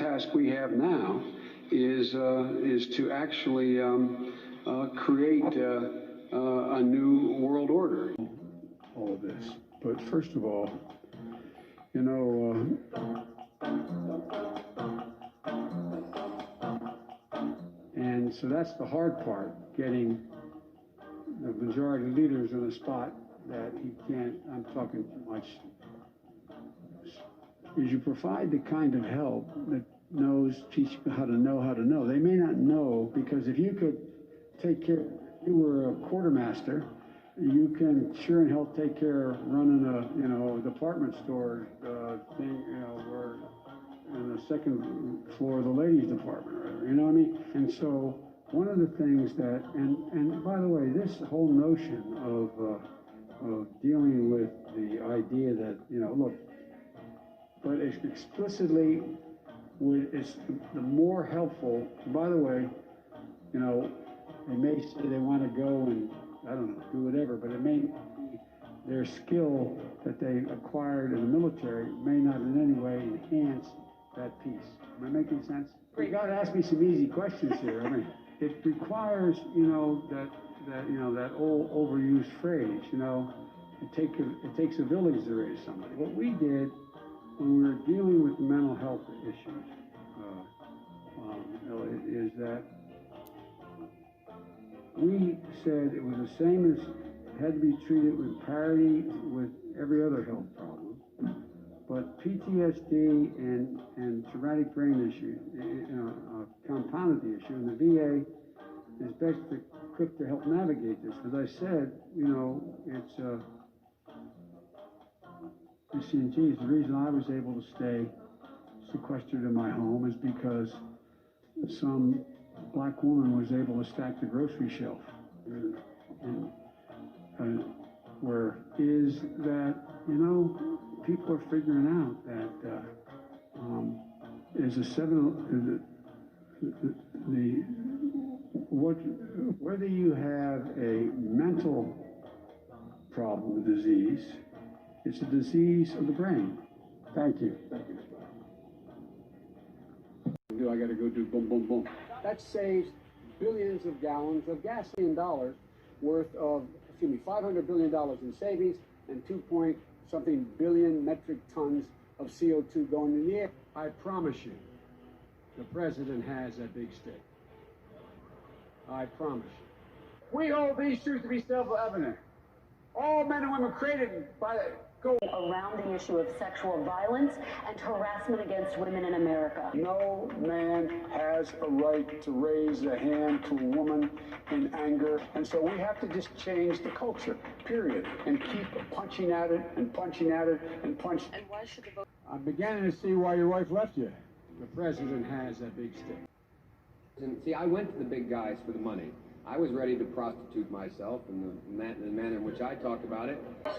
task we have now is to actually create a new world order. All of this, but first of all, you know, and so that's the hard part, getting the majority leaders in a spot that he can't, I'm talking too much, is you provide the kind of help that teach you how to know. They may not know, because if you could take care, if you were a quartermaster, you can sure and hell take care of running a, department store thing, where in the second floor of the ladies department, or, you know what I mean? And so one of the things that, and by the way, this whole notion of dealing with the idea that, look, but it's explicitly, it's the more helpful, by the way, they may say they want to go and, I don't know, do whatever, but it may be their skill that they acquired in the military may not in any way enhance that piece. Am I making sense? You got to ask me some easy questions here. I mean, it requires, that old overused phrase, it takes a village to raise somebody. What we did when we were dealing with mental health issues is that we said it was the same as, it had to be treated with parity with every other health problem. But PTSD and traumatic brain issue, compounded the issue, and the VA is best equipped to help navigate this. As I said, it's, you see, geez, the reason I was able to stay sequestered in my home is because some black woman was able to stack the grocery shelf. Where is that, people are figuring out that whether you have a mental problem, disease, it's a disease of the brain. Thank you. I got to go do boom, boom, boom. That saves billions of gallons of gasoline dollars worth of, $500 billion in savings and 2-point-something billion metric tons of CO2 going in the air. I promise you, the president has a big stick. I promise you. We hold these truths to be self-evident. All men and women created by around the issue of sexual violence and harassment against women in America. No man has a right to raise a hand to a woman in anger, and so we have to just change the culture, period, and keep punching at it and punching at it and punching. And why should the vote? I'm beginning to see why your wife left you. The president has a big stick. See, I went to the big guys for the money. I was ready to prostitute myself in the manner in which I talked about it.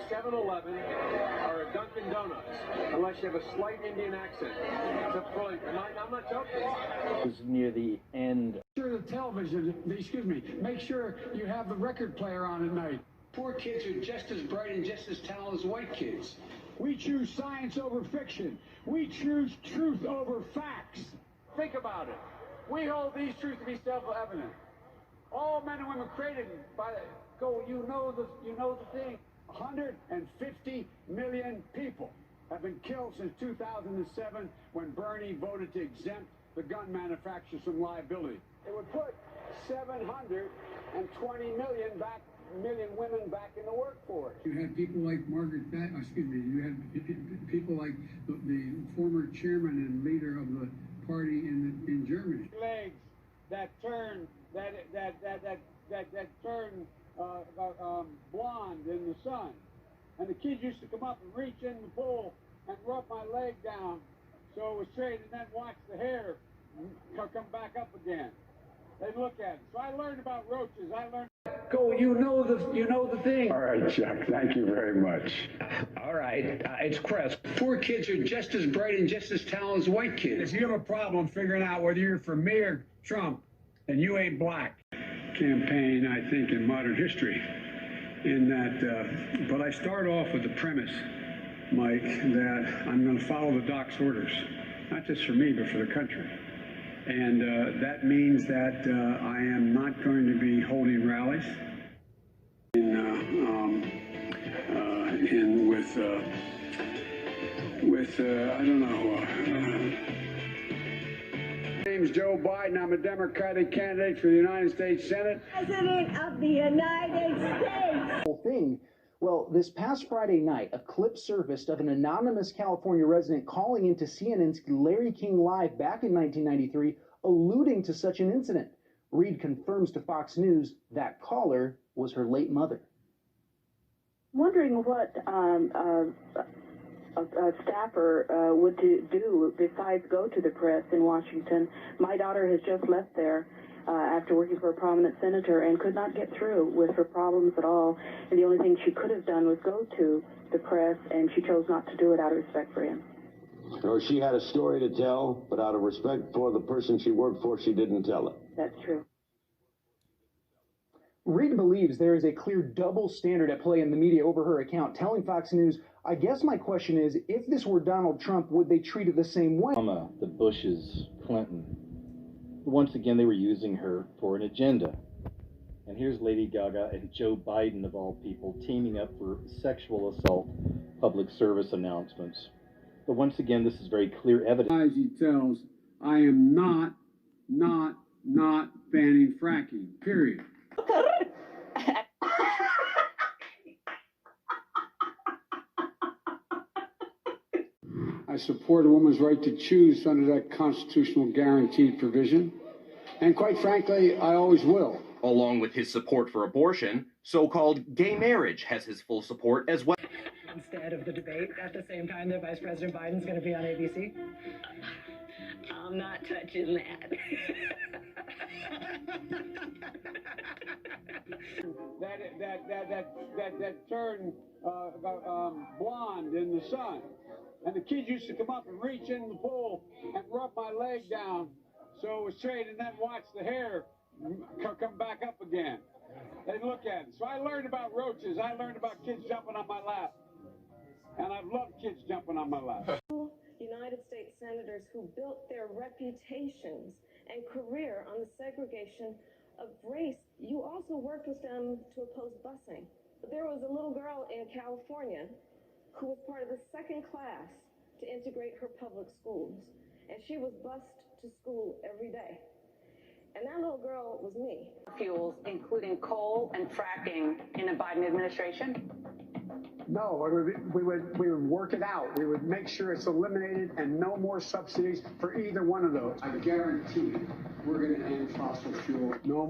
7-Eleven or a Dunkin' Donuts, unless you have a slight Indian accent. I'm not joking. It was near the end. Sure, the television, make sure you have the record player on at night. Poor kids are just as bright and just as talented as white kids. We choose science over fiction. We choose truth over facts. Think about it. We hold these truths to be self-evident. All men and women created by you know the thing. 150 million people have been killed since 2007 when Bernie voted to exempt the gun manufacturers from liability. It would put 720 million women back in the workforce. You had people like you had people like the former chairman and leader of the party in Germany. Legs that turn blonde in the sun. And the kids used to come up and reach in the pool and rub my leg down so it was straight, and then watch the hair come back up again. They'd look at it. So I learned about roaches. You know the thing. All right, Chuck. Thank you very much. All right. It's Chris. Poor kids are just as bright and just as talented as white kids. If you have a problem figuring out whether you're for me or Trump, and you ain't black. Campaign, I think, in modern history. In that, but I start off with the premise, Mike, that I'm going to follow the doc's orders. not just for me, but for the country. And that means that I am not going to be holding rallies I don't know. My name's Joe Biden. I'm a Democratic candidate for the United States Senate. President of the United States. Whole thing. Well, this past Friday night, a clip surfaced of an anonymous California resident calling into CNN's Larry King Live back in 1993, alluding to such an incident. Reed confirms to Fox News that caller was her late mother. Wondering what a staffer would do besides go to the press in Washington. My daughter has just left there after working for a prominent senator and could not get through with her problems at all. And the only thing she could have done was go to the press, and she chose not to do it out of respect for him. Or she had a story to tell, but out of respect for the person she worked for, she didn't tell it. That's true. Reed believes there is a clear double standard at play in the media over her account, telling Fox News, I guess my question is, if this were Donald Trump, would they treat it the same way? The Bushes, Clinton. Once again, they were using her for an agenda. And here's Lady Gaga and Joe Biden, of all people, teaming up for sexual assault public service announcements. But once again, this is very clear evidence. He tells, I am not banning fracking, period. I support a woman's right to choose under that constitutional guaranteed provision. And quite frankly, I always will. Along with his support for abortion, so-called gay marriage has his full support as well. Instead of the debate at the same time that Vice President Biden's going to be on ABC? I'm not touching that. that turned blonde in the sun. And the kids used to come up and reach in the pool and rub my leg down so it was straight, and then watch the hair come back up again. They'd look at it. So I learned about roaches. I learned about kids jumping on my lap. And I've loved kids jumping on my lap. United States senators who built their reputations and career on the segregation of race. You also worked with them to oppose busing. There was a little girl in California who was part of the second class to integrate her public schools. And she was bused to school every day. And that little girl was me. Fuels, including coal and fracking, in a Biden administration? No, we would work it out. We would make sure it's eliminated and no more subsidies for either one of those. I guarantee we're going to end fossil fuel. No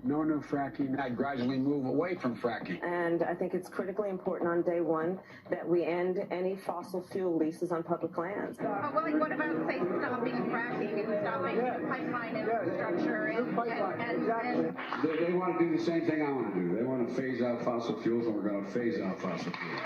new fracking. I'd gradually move away from fracking. And I think it's critically important on day one that we end any fossil fuel leases on public lands. But what about, say, stopping fracking and stopping pipeline infrastructure They want to do the same thing I want to do. They want to phase out fossil fuels, and we're going to phase out fossil fuels.